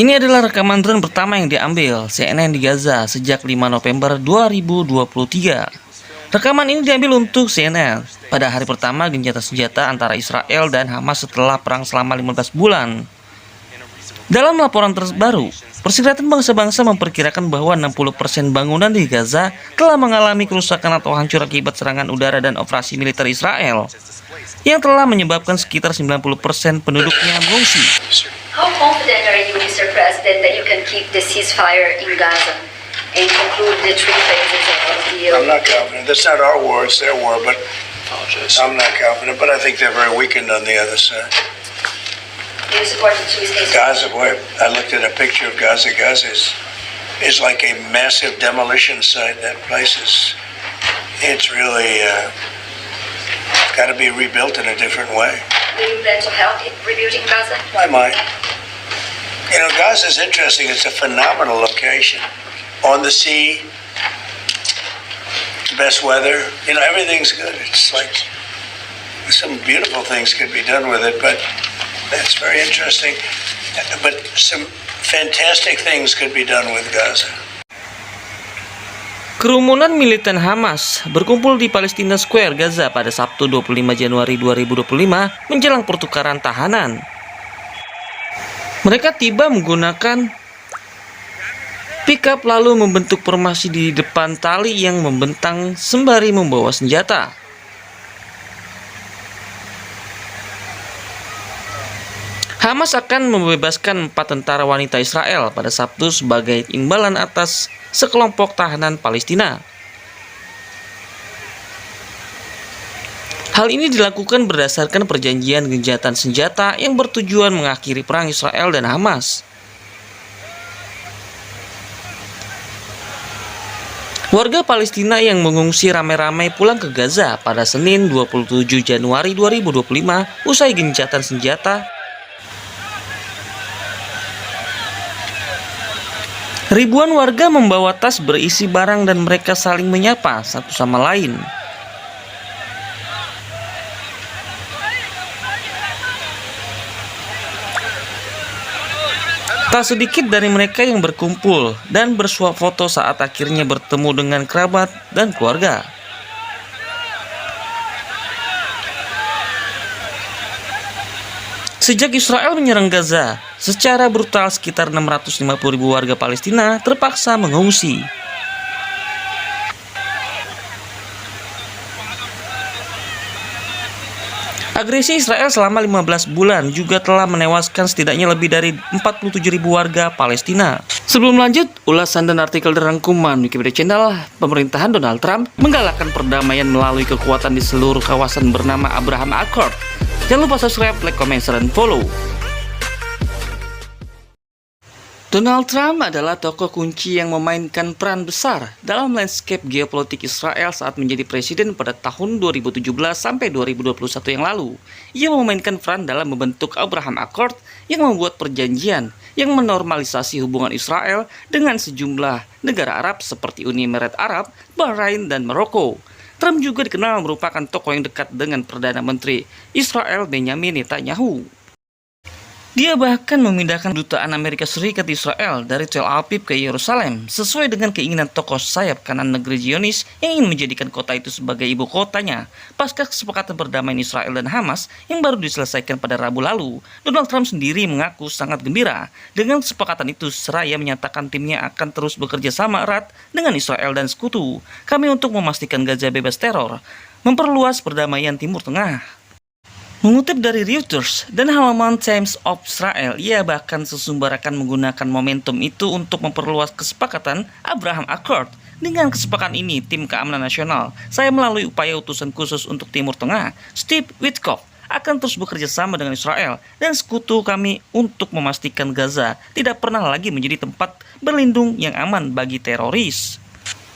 Ini adalah rekaman drone pertama yang diambil CNN di Gaza sejak 5 November 2023. Rekaman ini diambil untuk CNN pada hari pertama gencatan senjata antara Israel dan Hamas setelah perang selama 15 bulan. Dalam laporan terbaru, Perserikatan Bangsa-Bangsa memperkirakan bahwa 60% bangunan di Gaza telah mengalami kerusakan atau hancur akibat serangan udara dan operasi militer Israel, yang telah menyebabkan sekitar 90% penduduknya mengungsi. How confident are you, Mr. President, that you can keep the ceasefire in Gaza and conclude the three phases of the deal? I'm not confident. That's not our war, it's their war, but I'm not confident, but I think they're very weakened on the other side. Do you support the two-state Gaza, boy, I looked at a picture of Gaza. Gaza is like a massive demolition site. That place it's really got to be rebuilt in a different way. Do you plan to help in rebuilding Gaza? I might. You know, Gaza is interesting. It's a phenomenal location. On the sea, best weather. You know, everything's good. It's like some beautiful things could be done with it, but that's very interesting. But some fantastic things could be done with Gaza. Kerumunan militan Hamas berkumpul di Palestina Square, Gaza pada Sabtu 25 Januari 2025 menjelang pertukaran tahanan. Mereka tiba menggunakan pickup lalu membentuk formasi di depan tali yang membentang sembari membawa senjata. Hamas akan membebaskan 4 tentara wanita Israel pada Sabtu sebagai imbalan atas sekelompok tahanan Palestina. Hal ini dilakukan berdasarkan perjanjian gencatan senjata yang bertujuan mengakhiri perang Israel dan Hamas. Warga Palestina yang mengungsi ramai-ramai pulang ke Gaza pada Senin 27 Januari 2025 usai gencatan senjata. Ribuan warga membawa tas berisi barang dan mereka saling menyapa satu sama lain. Tak sedikit dari mereka yang berkumpul dan bersuap foto saat akhirnya bertemu dengan kerabat dan keluarga. Sejak Israel menyerang Gaza secara brutal, sekitar 650.000 warga Palestina terpaksa mengungsi. Agresi Israel selama 15 bulan juga telah menewaskan setidaknya lebih dari 47.000 warga Palestina. Sebelum lanjut, ulasan dan artikel dari rangkuman Wikipedia Channel, pemerintahan Donald Trump menggalakkan perdamaian melalui kekuatan di seluruh kawasan bernama Abraham Accord. Jangan lupa subscribe, like, comment, share, dan follow. Donald Trump adalah tokoh kunci yang memainkan peran besar dalam landscape geopolitik Israel saat menjadi presiden pada tahun 2017 sampai 2021 yang lalu. Ia memainkan peran dalam membentuk Abraham Accord yang membuat perjanjian yang menormalisasi hubungan Israel dengan sejumlah negara Arab seperti Uni Emirat Arab, Bahrain, dan Maroko. Trump juga dikenal merupakan tokoh yang dekat dengan Perdana Menteri Israel Benjamin Netanyahu. Dia bahkan memindahkan kedutaan Amerika Serikat di Israel dari Tel Aviv ke Yerusalem sesuai dengan keinginan tokoh sayap kanan negeri Zionis yang ingin menjadikan kota itu sebagai ibu kotanya. Pasca kesepakatan perdamaian Israel dan Hamas yang baru diselesaikan pada Rabu lalu, Donald Trump sendiri mengaku sangat gembira dengan kesepakatan itu seraya menyatakan timnya akan terus bekerja sama erat dengan Israel dan sekutu kami untuk memastikan Gaza bebas teror, memperluas perdamaian Timur Tengah. Mengutip dari Reuters dan halaman Times of Israel, ia bahkan sesumbar akan menggunakan momentum itu untuk memperluas kesepakatan Abraham Accord. Dengan kesepakatan ini, tim keamanan nasional, saya melalui upaya utusan khusus untuk Timur Tengah, Steve Witkoff, akan terus bekerja sama dengan Israel dan sekutu kami untuk memastikan Gaza tidak pernah lagi menjadi tempat berlindung yang aman bagi teroris.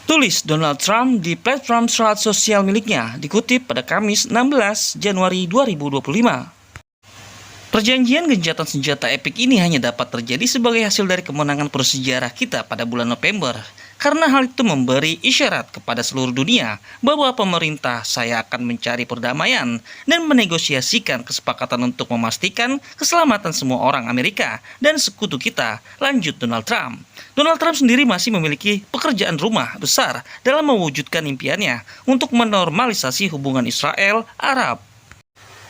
Tulis Donald Trump di platform surat sosial miliknya, dikutip pada Kamis 16 Januari 2025. Perjanjian gencatan senjata epik ini hanya dapat terjadi sebagai hasil dari kemenangan bersejarah kita pada bulan November. karena hal itu memberi isyarat kepada seluruh dunia bahwa pemerintah saya akan mencari perdamaian dan menegosiasikan kesepakatan untuk memastikan keselamatan semua orang Amerika dan sekutu kita, lanjut Donald Trump. Donald Trump sendiri masih memiliki pekerjaan rumah besar dalam mewujudkan impiannya untuk menormalisasi hubungan Israel-Arab.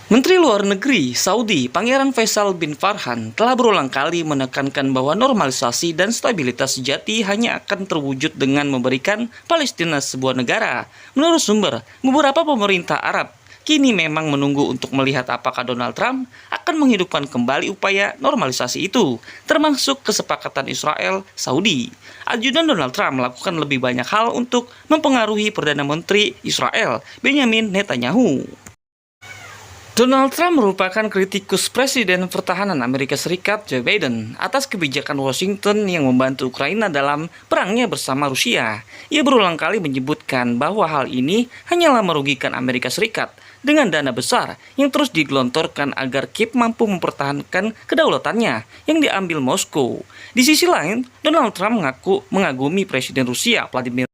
Menteri Luar Negeri Saudi Pangeran Faisal bin Farhan telah berulang kali menekankan bahwa normalisasi dan stabilitas sejati hanya akan terwujud dengan memberikan Palestina sebuah negara. Menurut sumber, beberapa pemerintah Arab kini memang menunggu untuk melihat apakah Donald Trump akan menghidupkan kembali upaya normalisasi itu, termasuk kesepakatan Israel-Saudi. Ajudan Donald Trump melakukan lebih banyak hal untuk mempengaruhi Perdana Menteri Israel, Benjamin Netanyahu. Donald Trump merupakan kritikus Presiden Pertahanan Amerika Serikat Joe Biden atas kebijakan Washington yang membantu Ukraina dalam perangnya bersama Rusia. Ia berulang kali menyebutkan bahwa hal ini hanyalah merugikan Amerika Serikat dengan dana besar yang terus digelontorkan agar Kiev mampu mempertahankan kedaulatannya yang diambil Moskow. Di sisi lain, Donald Trump mengaku mengagumi Presiden Rusia Vladimir.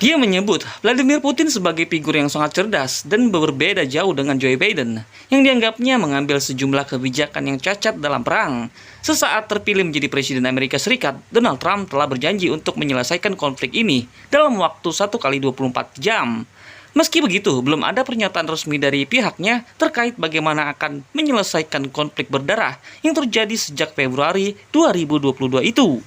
Dia menyebut Vladimir Putin sebagai figur yang sangat cerdas dan berbeda jauh dengan Joe Biden, yang dianggapnya mengambil sejumlah kebijakan yang cacat dalam perang. Sesaat terpilih menjadi Presiden Amerika Serikat, Donald Trump telah berjanji untuk menyelesaikan konflik ini dalam waktu 1x24 jam. Meski begitu, belum ada pernyataan resmi dari pihaknya terkait bagaimana akan menyelesaikan konflik berdarah yang terjadi sejak Februari 2022 itu.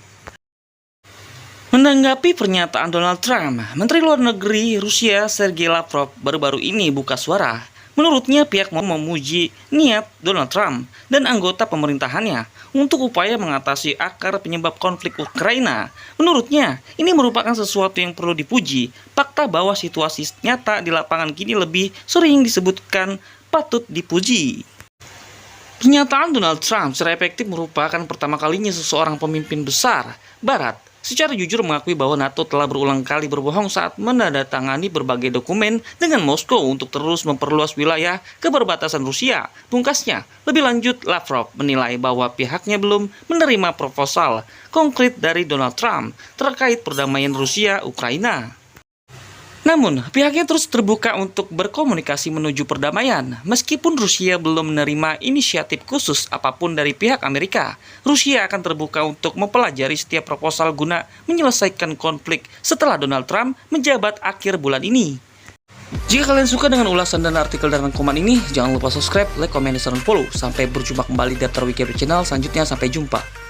Menanggapi pernyataan Donald Trump, Menteri Luar Negeri Rusia Sergei Lavrov baru-baru ini buka suara. Menurutnya pihak mau memuji niat Donald Trump dan anggota pemerintahannya untuk upaya mengatasi akar penyebab konflik Ukraina. Menurutnya, ini merupakan sesuatu yang perlu dipuji. Fakta bahwa situasi nyata di lapangan kini lebih sering disebutkan patut dipuji. Pernyataan Donald Trump secara efektif merupakan pertama kalinya seseorang pemimpin besar Barat secara jujur mengakui bahwa NATO telah berulang kali berbohong saat menandatangani berbagai dokumen dengan Moskow untuk terus memperluas wilayah keberbatasan Rusia. Pungkasnya, lebih lanjut Lavrov menilai bahwa pihaknya belum menerima proposal konkret dari Donald Trump terkait perdamaian Rusia-Ukraina. Namun, pihaknya terus terbuka untuk berkomunikasi menuju perdamaian. Meskipun Rusia belum menerima inisiatif khusus apapun dari pihak Amerika, Rusia akan terbuka untuk mempelajari setiap proposal guna menyelesaikan konflik setelah Donald Trump menjabat akhir bulan ini. Jika kalian suka dengan ulasan dan artikel dan rangkuman ini, jangan lupa subscribe, like, komen, dan follow. Sampai berjumpa kembali di Daftar Wikipedia Channel selanjutnya. Sampai jumpa.